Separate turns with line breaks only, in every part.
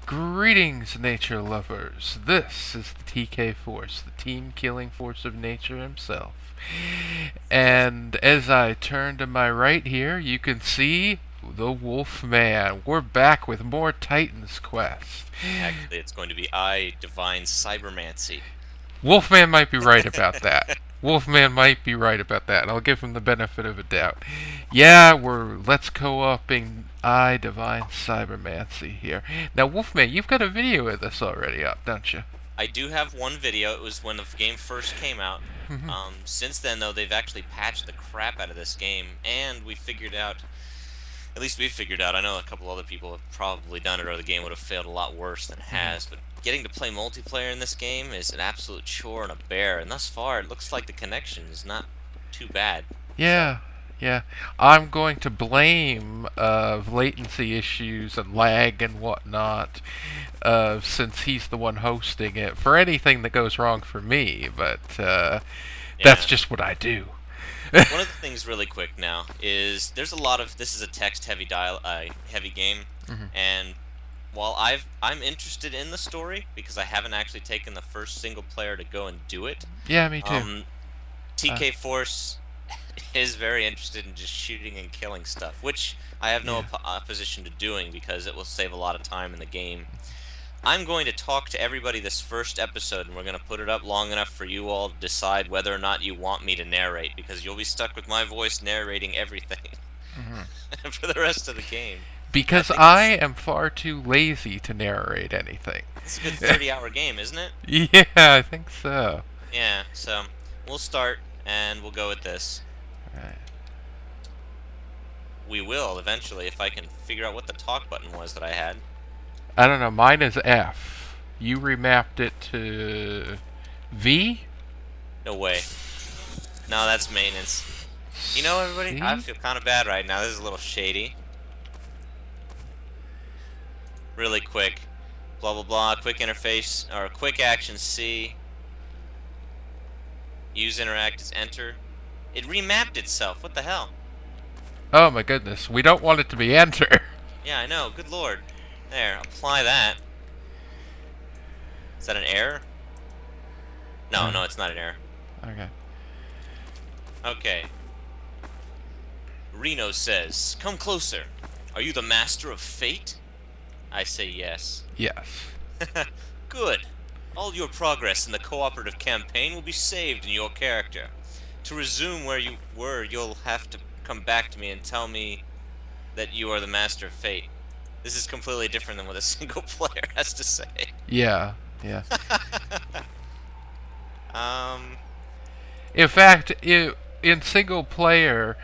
Greetings, nature lovers. This is the TK Force, the team killing force of nature himself. And as I turn to my right here, you can see the Wolfman. We're back with more Titan's Quest.
Actually, it's going to be I, Divine Cybermancy.
Wolfman might be right about that. Wolfman might be right about that. I'll give him the benefit of a doubt. Yeah, we're let's co-oping I Divine Cybermancy here. Now, Wolfman, you've got a video of this already up, don't you?
I do have one video. It was when the game first came out.
Mm-hmm.
Since then, though, they've actually patched the crap out of this game, and we figured out, at least we figured out, I know a couple other people have probably done it, or the game would have failed a lot worse than it has, but getting to play multiplayer in this game is an absolute chore and a bear, and thus far, it looks like the connection is not too bad.
Yeah, yeah. I'm going to blame latency issues and lag and whatnot, since he's the one hosting it, for anything that goes wrong for me, but that's
Yeah.
just what I do.
One of the things really quick now is there's a lot of this is a text heavy game,
Mhm.
and while I'm interested in the story because I haven't actually taken the first single player to go and do it.
Yeah, me too.
um
Uh,
TK Force is very interested in just shooting and killing stuff, which I have no
yeah.
opposition to doing because it will save a lot of time in the game. I'm going to talk to everybody this first episode, and we're going to put it up long enough for you all to decide whether or not you want me to narrate, because you'll be stuck with my voice narrating everything
Mhm.
for the rest of the game. I
Because
think
I am far too lazy to narrate anything.
it's a good 30-hour game, isn't it?
Yeah, I think so.
Yeah, so we'll start, and we'll go with this.
Right.
We will, eventually, if I can figure out what the talk button was that I had.
I don't know. Mine is F. You remapped it to V.
No way. No, that's maintenance. You know, everybody, I
C?
feel kind of bad right now. This is a little shady. Really quick. Blah, blah, blah. Quick interface, or quick action C. Use interact is enter. It remapped itself. What the hell?
Oh my goodness. We don't want it to be enter.
Yeah, I know. Good lord. There, apply that. Is that an error? No, no, it's not an error.
Okay.
Okay. Reno says, "Come closer. Are you the master of fate?" I say yes.
Yes.
Good. All your progress in the cooperative campaign will be saved in your character. To resume where you were, you'll have to come back to me and tell me that you are the master of fate. This is completely different than what a single player has to say.
Yeah. Yeah.
um,
In fact, in single player,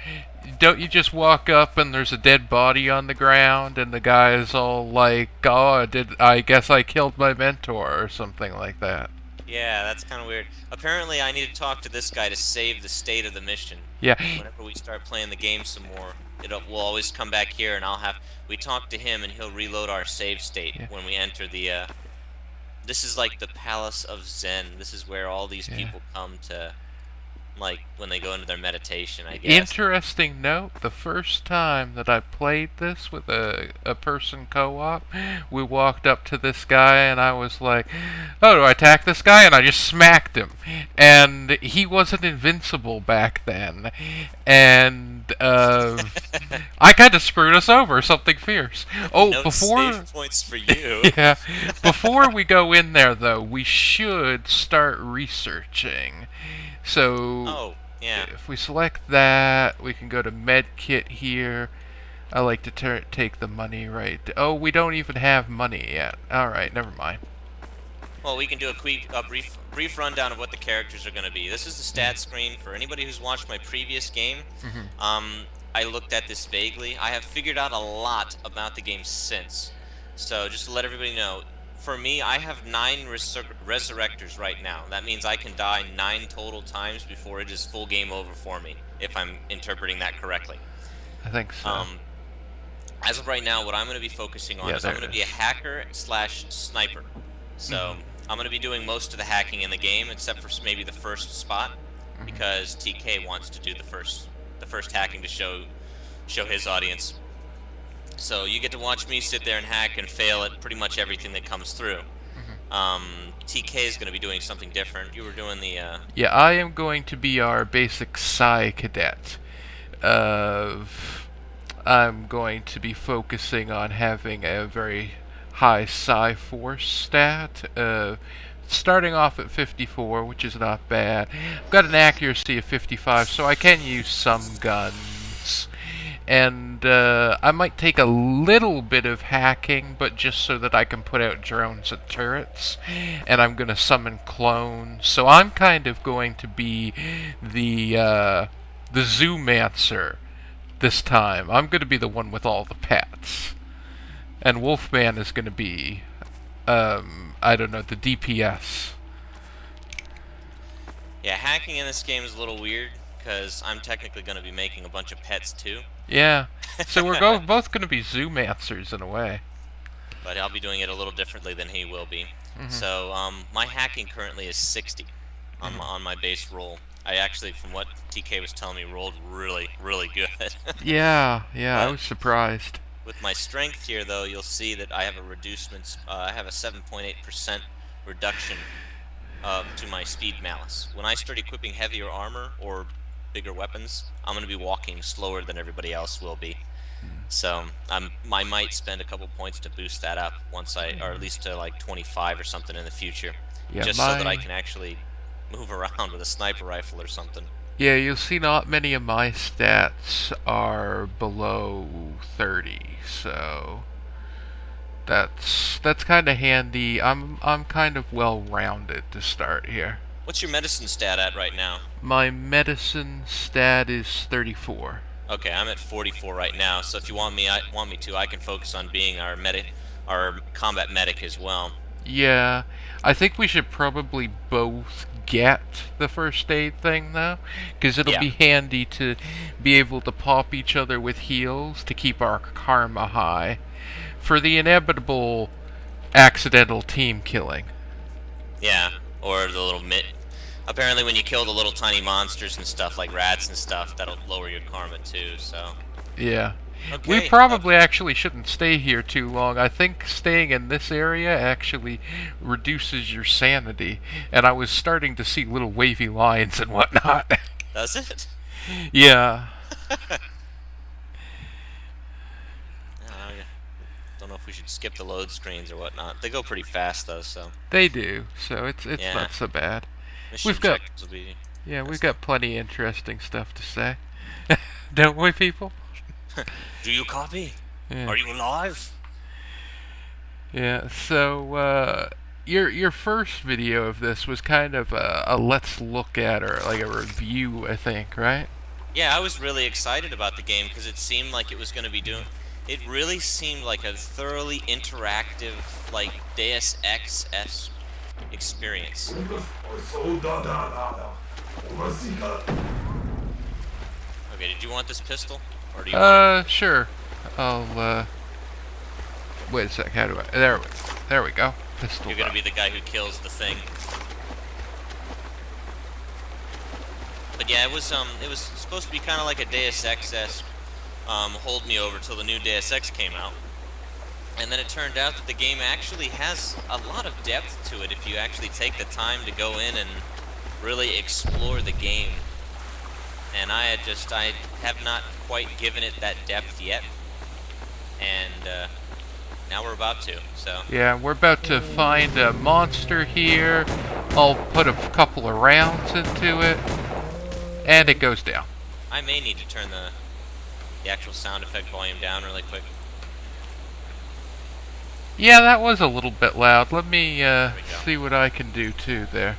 don't you just walk up and there's a dead body on the ground and the guy is all like, "Oh, I guess I killed my mentor," or something like that.
yeah, that's kind of weird. Apparently, I need to talk to this guy to save the state of the mission.
Yeah.
Whenever we start playing the game some more, we'll always come back here, and we talk to him, and he'll reload our save state
Yeah.
when we enter the. This is like the Palace of Zen. This is where all these
Yeah.
people come to, like, when they go into their meditation, I guess.
Interesting note, the first time that I played this with a person co-op, we walked up to this guy and I was like, "Oh, do I attack this guy?" And I just smacked him. And he wasn't invincible back then. And I kind of screwed us over, something fierce. Oh,
No
before...
save points for you.
Yeah, before we go in there though, we should start researching. So
Oh, yeah.
if we select that, we can go to medkit here. I like to take the money right. Oh, we don't even have money yet. Alright, never mind.
Well, we can do a brief rundown of what the characters are going to be. This is the stat screen for anybody who's watched my previous game. I looked at this vaguely. I have figured out a lot about the game since. So just to let everybody know, for me, I have 9 resurrectors right now. That means I can die 9 total times before it is full game over for me, if I'm interpreting that correctly.
I think so.
As of right now, what I'm going to be focusing on is I'm going to be a hacker/sniper. So I'm going to be doing most of the hacking in the game, except for maybe the first spot, because TK wants to do the first hacking to show his audience. So you get to watch me sit there and hack and fail at pretty much everything that comes through. TK is going to be doing something different. You were doing the
Yeah, I am going to be our basic Psi cadet. I'm going to be focusing on having a very high Psi-Force stat. Starting off at 54, which is not bad. I've got an accuracy of 55, so I can use some guns. And I might take a little bit of hacking, but just so that I can put out drones and turrets. And I'm going to summon clones. So I'm kind of going to be the Zoomancer this time. I'm going to be the one with all the pets. And Wolfman is going to be, I don't know, the DPS.
Yeah, hacking in this game is a little weird because I'm technically going to be making a bunch of pets too.
Yeah. So we're both going to be Zoomancers in a way.
But I'll be doing it a little differently than he will be. So my hacking currently is 60 on my base roll. I actually, from what TK was telling me, rolled really, really good.
Yeah, I was surprised.
With my strength here, though, you'll see that I have a reducement. I have a 7.8% reduction to my speed malice. When I start equipping heavier armor or bigger weapons, I'm going to be walking slower than everybody else will be. So I might spend a couple points to boost that up once or at least to like 25 or something in the future, just so that I can actually move around with a sniper rifle or something.
Yeah, you'll see not many of my stats are below 30, so that's kind of handy. I'm kind of well-rounded to start here.
What's your medicine stat at right now?
My medicine stat is 34.
Okay, I'm at 44 right now. So if you want me to, I can focus on being our combat medic as well.
Yeah, I think we should probably both get the first aid thing though, because it'll be handy to be able to pop each other with heals to keep our karma high for the inevitable accidental team killing.
Yeah, or the little apparently when you kill the little tiny monsters and stuff like rats and stuff, that'll lower your karma too, so.
Yeah.
Okay.
We probably actually shouldn't stay here too long. I think staying in this area actually reduces your sanity, and I was starting to see little wavy lines and whatnot.
Does it?
Yeah.
Don't know if we should skip the load screens or whatnot. They go pretty fast though, so.
They do, so it's not so bad. We've got plenty of interesting stuff to say. Don't we, people?
Do you copy?
Yeah.
Are you alive?
Yeah, so your first video of this was kind of a let's look at, or like a review, I think, right?
Yeah, I was really excited about the game because it seemed like it was going to be doing. It really seemed like a thoroughly interactive, like Deus Ex-esque experience. Okay, did you want this pistol? Or do you want it?
Sure. I'll, wait a sec, how do I, there we go. Pistol.
You're gonna be the guy who kills the thing. But yeah, it was supposed to be kind of like a Deus Ex-esque, hold me over till the new Deus Ex came out. And then it turned out that the game actually has a lot of depth to it if you actually take the time to go in and really explore the game. And I have not quite given it that depth yet. And now we're about to, so.
Yeah, we're about to find a monster here. I'll put a couple of rounds into it, and it goes down.
I may need to turn the actual sound effect volume down really quick.
Yeah, that was a little bit loud. Let me see what I can do too there.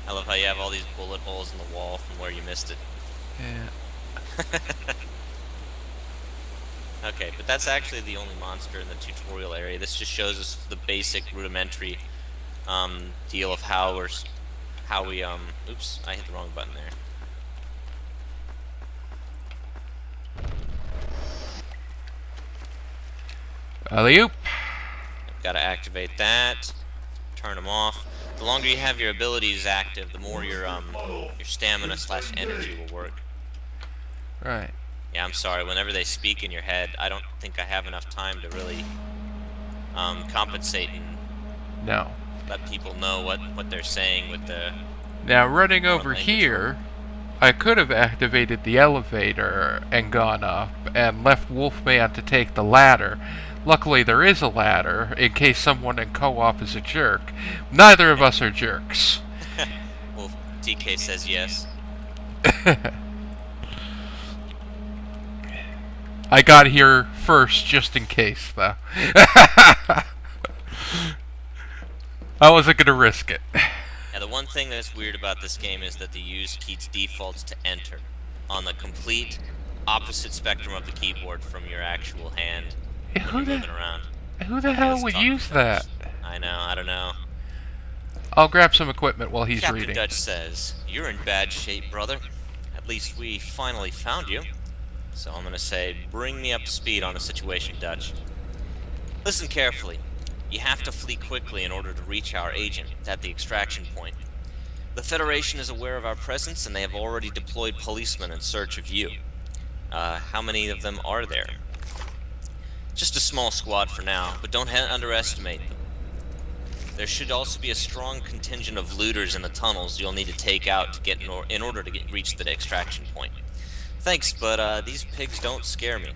I love how you have all these bullet holes in the wall from where you missed it.
Yeah.
Okay, but that's actually the only monster in the tutorial area. This just shows us the basic rudimentary deal of how we oops, I hit the wrong button there.
Alley-oop.
Gotta activate that. Turn them off. The longer you have your abilities active, the more your stamina / energy will work.
Right.
Yeah, I'm sorry. Whenever they speak in your head, I don't think I have enough time to really compensate and
No.
let people know what they're saying with the
Now, running
foreign
over
language.
here, I could have activated the elevator and gone up and left Wolfman to take the ladder. Luckily, there is a ladder in case someone in co-op is a jerk. Neither of us are jerks.
Well, TK says yes.
I got here first just in case, though. I wasn't going to risk it.
Now, the one thing that's weird about this game is that the use key defaults to enter on the complete opposite spectrum of the keyboard from your actual hand
Hey,
when you're moving around.
Who the
Okay,
hell
let's
would
talk to
use
Dutch.
that?
I know, I don't know.
I'll grab some equipment while he's
Captain
reading.
Dutch says, "You're in bad shape, brother. At least we finally found you." So I'm gonna say, bring me up to speed on the situation, Dutch. Listen carefully. You have to flee quickly in order to reach our agent at the extraction point. The Federation is aware of our presence, and they have already deployed policemen in search of you. How many of them are there? Just a small squad for now, but don't underestimate them. There should also be a strong contingent of looters in the tunnels you'll need to take out to get in order to reach the extraction point. Thanks, but these pigs don't scare me.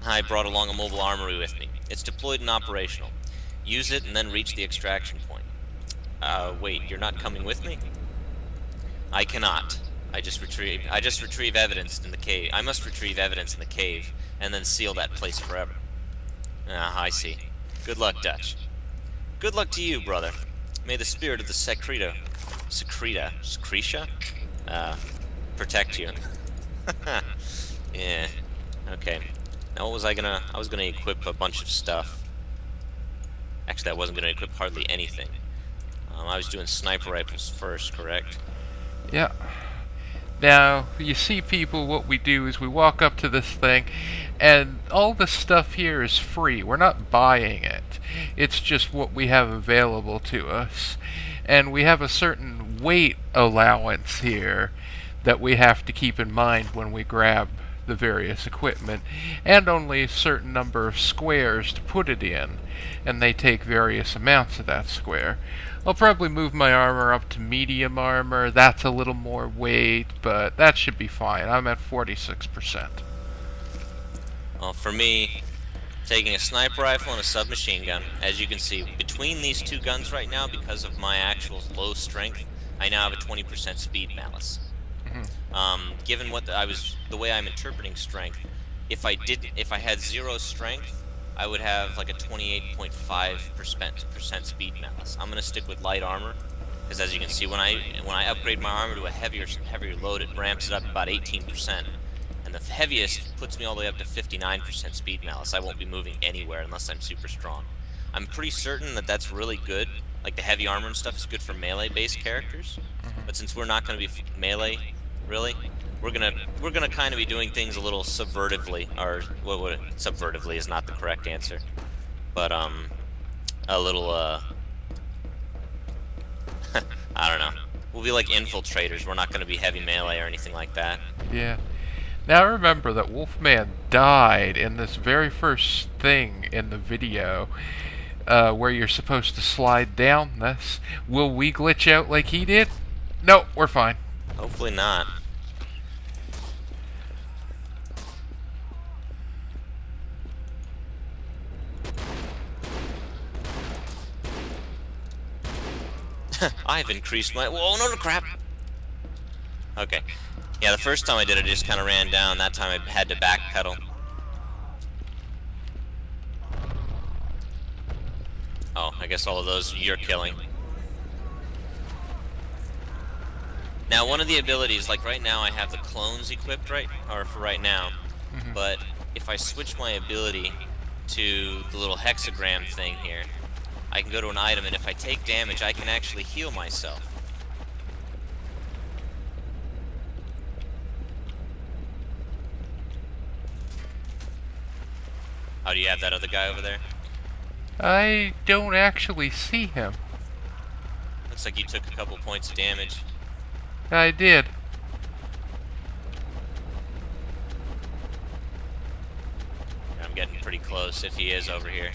I brought along a mobile armory with me. It's deployed and operational. Use it and then reach the extraction point. Wait, you're not coming with me? I cannot. I just retrieve evidence in the cave. I must retrieve evidence in the cave and then seal that place forever. Ah, I see. Good luck, Dutch. Good luck to you, brother. May the spirit of the Secretia, protect you. Yeah. Okay. Now what was I was gonna equip a bunch of stuff. Actually, I wasn't gonna equip hardly anything. I was doing sniper rifles first, correct?
Yeah. Now, you see, people, what we do is we walk up to this thing, and all the stuff here is free. We're not buying it. It's just what we have available to us. And we have a certain weight allowance here that we have to keep in mind when we grab the various equipment, and only a certain number of squares to put it in, and they take various amounts of that square. I'll probably move my armor up to medium armor. That's a little more weight, but that should be fine. I'm at 46%.
Well, for me, taking a sniper rifle and a submachine gun, as you can see, between these two guns right now, because of my actual low strength, I now have a 20% speed malice. Given what the way I'm interpreting strength, if I had 0 strength, I would have like a 28.5% speed malice. I'm gonna stick with light armor, because as you can see, when I upgrade my armor to a heavier load, it ramps it up about 18%, and the heaviest puts me all the way up to 59% speed malice. I won't be moving anywhere unless I'm super strong. I'm pretty certain that that's really good. Like the heavy armor and stuff is good for melee-based characters, but since we're not gonna be melee, really, we're gonna kind of be doing things a little subvertively, or subvertively is not the correct answer, but a little I don't know. We'll be like infiltrators. We're not gonna be heavy melee or anything like that.
Yeah. Now remember that Wolfman died in this very first thing in the video, where you're supposed to slide down this. Will we glitch out like he did? No, we're fine.
Hopefully not. I've increased my... Whoa, no, crap! Okay. Yeah, the first time I did it, I just kind of ran down. That time I had to backpedal. Oh, I guess all of those you're killing. Now, one of the abilities, like right now I have the clones equipped, for right now. But if I switch my ability to the little hexagram thing here, I can go to an item, and if I take damage, I can actually heal myself. Oh, do you have that other guy over there?
I don't actually see him.
Looks like you took a couple points of damage.
I did.
getting pretty close if he is over here.